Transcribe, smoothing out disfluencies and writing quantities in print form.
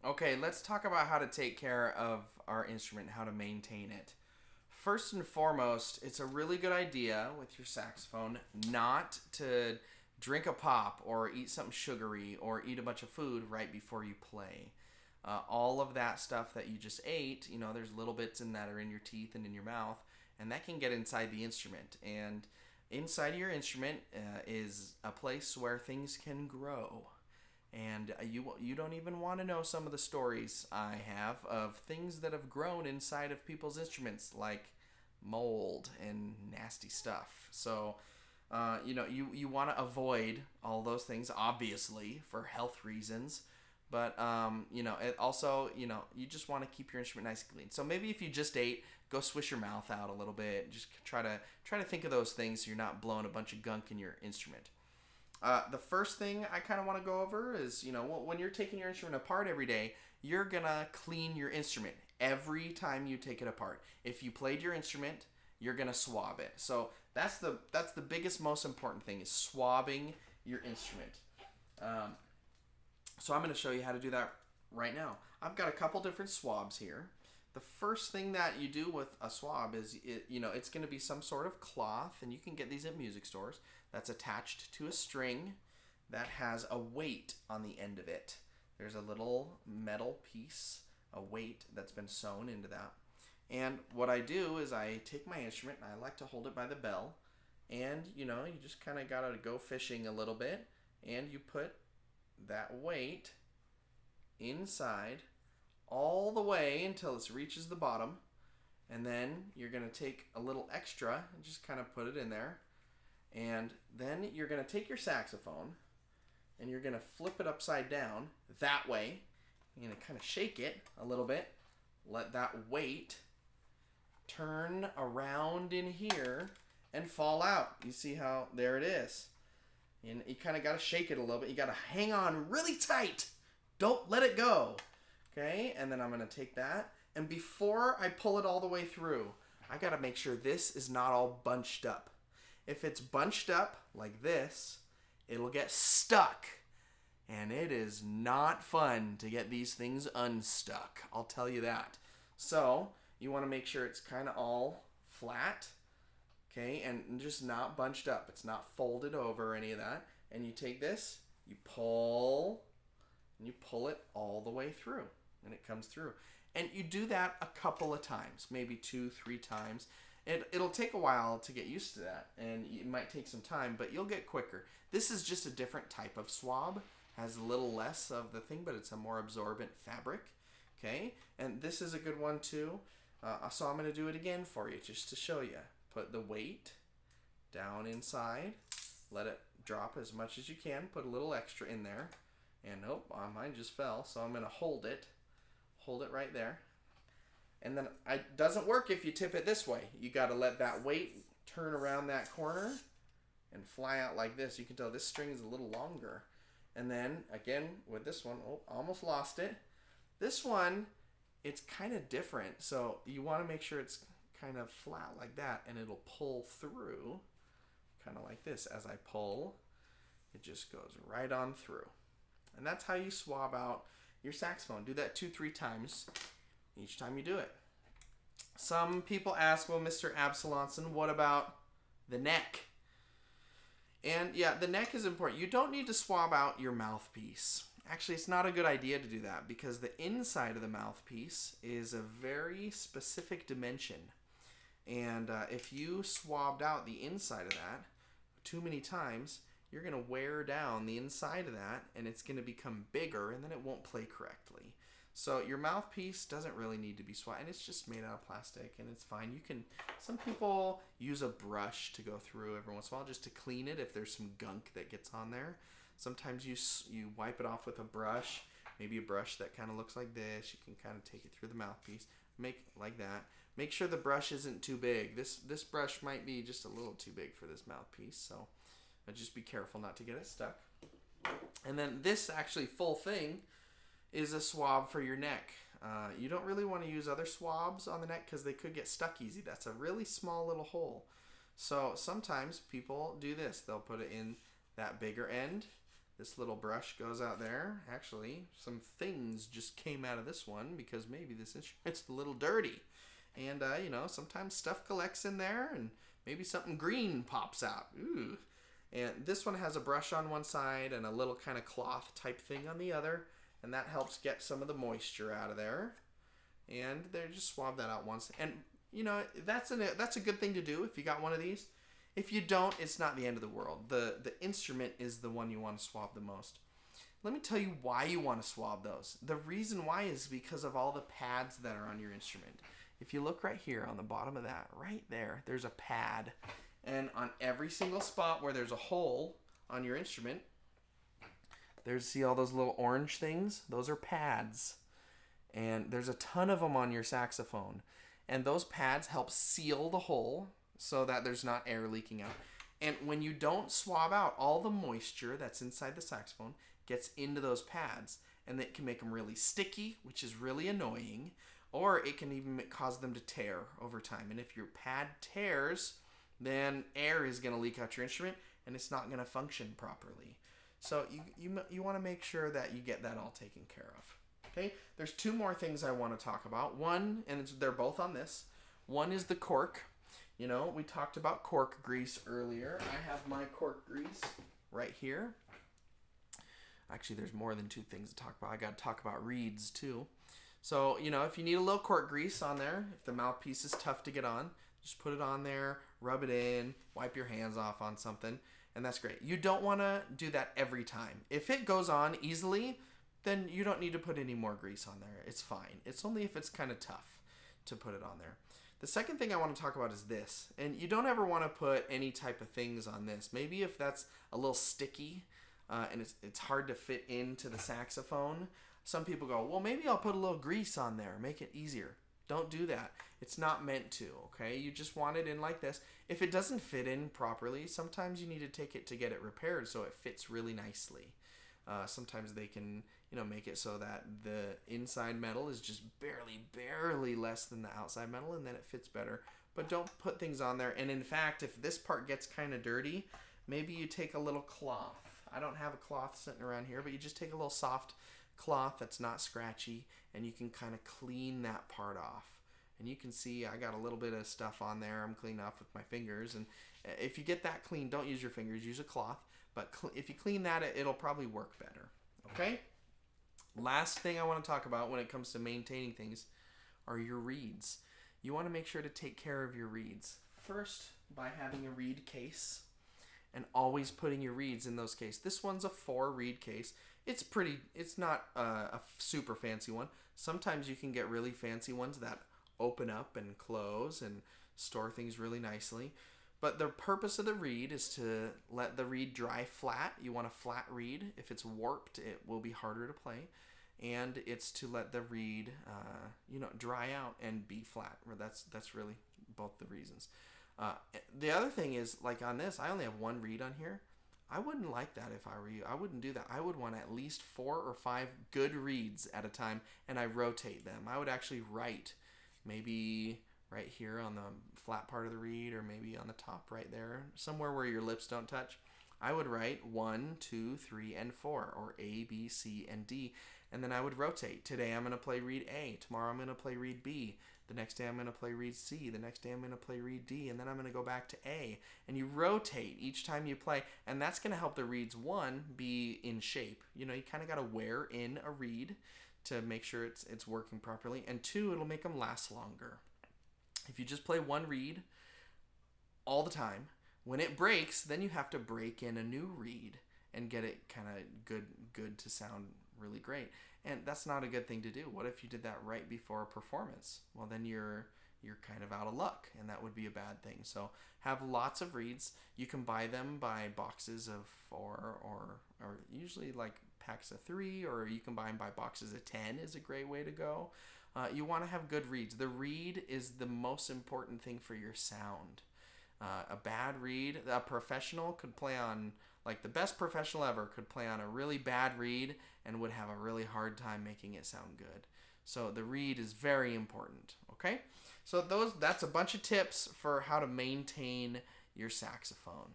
Okay, let's talk about how to take care of our instrument, how to maintain it. First and foremost, it's a really good idea with your saxophone not to drink a pop or eat something sugary or eat a bunch of food right before you play. All of that stuff that you just ate, there's little bits in that are in your teeth and in your mouth, and that can get inside the instrument. And inside your instrument is a place where things can grow. And you don't even want to know some of the stories I have of things that have grown inside of people's instruments, like mold and nasty stuff. So, you want to avoid all those things, obviously, for health reasons. But, it also, you just want to keep your instrument nice and clean. So maybe if you just ate, go swish your mouth out a little bit. Just try to think of those things so you're not blowing a bunch of gunk in your instrument. The first thing I kind of want to go over is, when you're taking your instrument apart every day, you're gonna clean your instrument every time you take it apart. If you played your instrument, you're gonna swab it. So that's the biggest, most important thing is swabbing your instrument. Um, so I'm gonna show you how to do that right now. I've got a couple different swabs here. The first thing that you do with a swab is, it's going to be some sort of cloth, and you can get these at music stores, that's attached to a string that has a weight on the end of it. There's a little metal piece, a weight that's been sewn into that. And what I do is I take my instrument and I like to hold it by the bell, and you just kind of got to go fishing a little bit, and you put that weight inside all the way until it reaches the bottom, and then you're going to take a little extra and just kind of put it in there, and then you're going to take your saxophone and you're going to flip it upside down that way. You're going to kind of shake it a little bit, let that weight turn around in here and fall out. You see how there it is, and you kind of got to shake it a little bit. You got to hang on really tight, don't let it go. Okay, and then I'm going to take that, and before I pull it all the way through, I got to make sure this is not all bunched up. If it's bunched up like this, it'll get stuck, and it is not fun to get these things unstuck. I'll tell you that. So you want to make sure it's kind of all flat, okay, and just not bunched up. It's not folded over or any of that. And you take this, you pull, and you pull it all the way through. And it comes through. And you do that a couple of times, maybe 2-3 times. It'll take a while to get used to that, and it might take some time, but you'll get quicker. This is just a different type of swab, has a little less of the thing, but it's a more absorbent fabric. Okay, and this is a good one too. So I'm going to do it again for you just to show you. Put the weight down inside, let it drop as much as you can, put a little extra in there, and nope, mine just fell, so I'm going to hold it right there. And then it doesn't work if you tip it this way. You got to let that weight turn around that corner and fly out like this. You can tell this string is a little longer. And then again with this one, almost lost it. This one, it's kind of different. So you want to make sure it's kind of flat like that, and it'll pull through kind of like this. As I pull, it just goes right on through. And that's how you swab out your saxophone. Do that 2-3 times each time you do it. Some people ask, well, Mr. Absalonson, what about the neck? And yeah, the neck is important. You don't need to swab out your mouthpiece. Actually, it's not a good idea to do that because the inside of the mouthpiece is a very specific dimension. And if you swabbed out the inside of that too many times, you're going to wear down the inside of that, and it's going to become bigger, and then it won't play correctly. So your mouthpiece doesn't really need to be swabbed, and it's just made out of plastic, and it's fine. Some people use a brush to go through every once in a while just to clean it if there's some gunk that gets on there. Sometimes you wipe it off with a brush, maybe a brush that kind of looks like this. You can kind of take it through the mouthpiece, make like that. Make sure the brush isn't too big. This brush might be just a little too big for this mouthpiece, so just be careful not to get it stuck. And then this actually full thing is a swab for your neck. You don't really want to use other swabs on the neck because they could get stuck easy. That's a really small little hole. So sometimes people do this. They'll put it in that bigger end, This little brush goes out there. Actually, some things just came out of this one because maybe this instrument's a little dirty. And, sometimes stuff collects in there and maybe something green pops out. Ooh. And this one has a brush on one side and a little kind of cloth type thing on the other. And that helps get some of the moisture out of there. And they just swab that out once. And, that's a good thing to do if you got one of these. If you don't, it's not the end of the world. The instrument is the one you want to swab the most. Let me tell you why you want to swab those. The reason why is because of all the pads that are on your instrument. If you look right here on the bottom of that, right there, there's a pad. And on every single spot where there's a hole on your instrument, see all those little orange things? Those are pads. And there's a ton of them on your saxophone. And those pads help seal the hole so that there's not air leaking out. And when you don't swab out, all the moisture that's inside the saxophone gets into those pads. And it can make them really sticky, which is really annoying. Or it can even cause them to tear over time. And if your pad tears, then air is going to leak out your instrument and it's not going to function properly. So you want to make sure that you get that all taken care of. Okay, there's two more things I want to talk about. One, and they're both on this. One is the cork. We talked about cork grease earlier. I have my cork grease right here. Actually, there's more than two things to talk about. I got to talk about reeds too. So, if you need a little cork grease on there, if the mouthpiece is tough to get on, just put it on there, rub it in, wipe your hands off on something, and that's great. You don't want to do that every time. If it goes on easily, then you don't need to put any more grease on there. It's fine. It's only if it's kind of tough to put it on there. The second thing I want to talk about is this. And you don't ever want to put any type of things on this. Maybe if that's a little sticky and it's hard to fit into the saxophone, some people go, well, maybe I'll put a little grease on there, make it easier. Don't do that. It's not meant to, okay? You just want it in like this. If it doesn't fit in properly, sometimes you need to take it to get it repaired so it fits really nicely. Sometimes they can, make it so that the inside metal is just barely less than the outside metal, and then it fits better. But don't put things on there. And in fact, if this part gets kind of dirty, maybe you take a little cloth. I don't have a cloth sitting around here, but you just take a little soft cloth that's not scratchy, and you can kind of clean that part off. And you can see I got a little bit of stuff on there I'm cleaning off with my fingers. And if you get that clean, don't use your fingers, use a cloth. But if you clean that, it'll probably work better. Okay? Last thing I want to talk about when it comes to maintaining things are your reeds. You want to make sure to take care of your reeds. First, by having a reed case and always putting your reeds in those cases. This one's a 4 reed case. It's not a super fancy one. Sometimes you can get really fancy ones that open up and close and store things really nicely. But the purpose of the reed is to let the reed dry flat. You want a flat reed. If it's warped, it will be harder to play. And it's to let the reed, dry out and be flat. That's really both the reasons. The other thing is, like on this, I only have 1 reed on here. I wouldn't like that if I were you. I wouldn't do that. I would want at least 4 or 5 good reeds at a time, and I rotate them. I would actually write maybe right here on the flat part of the reed, or maybe on the top right there, somewhere where your lips don't touch. I would write 1, 2, 3, and 4, or A, B, C, and D, and then I would rotate. Today I'm going to play reed A. Tomorrow I'm going to play reed B. The next day I'm going to play reed C. The next day I'm going to play reed D. And then I'm going to go back to A. And you rotate each time you play. And that's going to help the reeds, 1, be in shape. You kind of got to wear in a reed to make sure it's working properly. And 2, it'll make them last longer. If you just play 1 reed all the time, when it breaks, then you have to break in a new reed and get it kind of good to sound really great. And that's not a good thing to do. What if you did that right before a performance? Well, then you're kind of out of luck, and that would be a bad thing. So have lots of reeds. You can buy them by boxes of 4 or usually like packs of 3, or you can buy them by boxes of 10 is a great way to go. You want to have good reeds. The reed is the most important thing for your sound. A bad reed, a professional could play on, like the best professional ever could play on a really bad reed and would have a really hard time making it sound good. So the reed is very important, okay? So that's a bunch of tips for how to maintain your saxophone.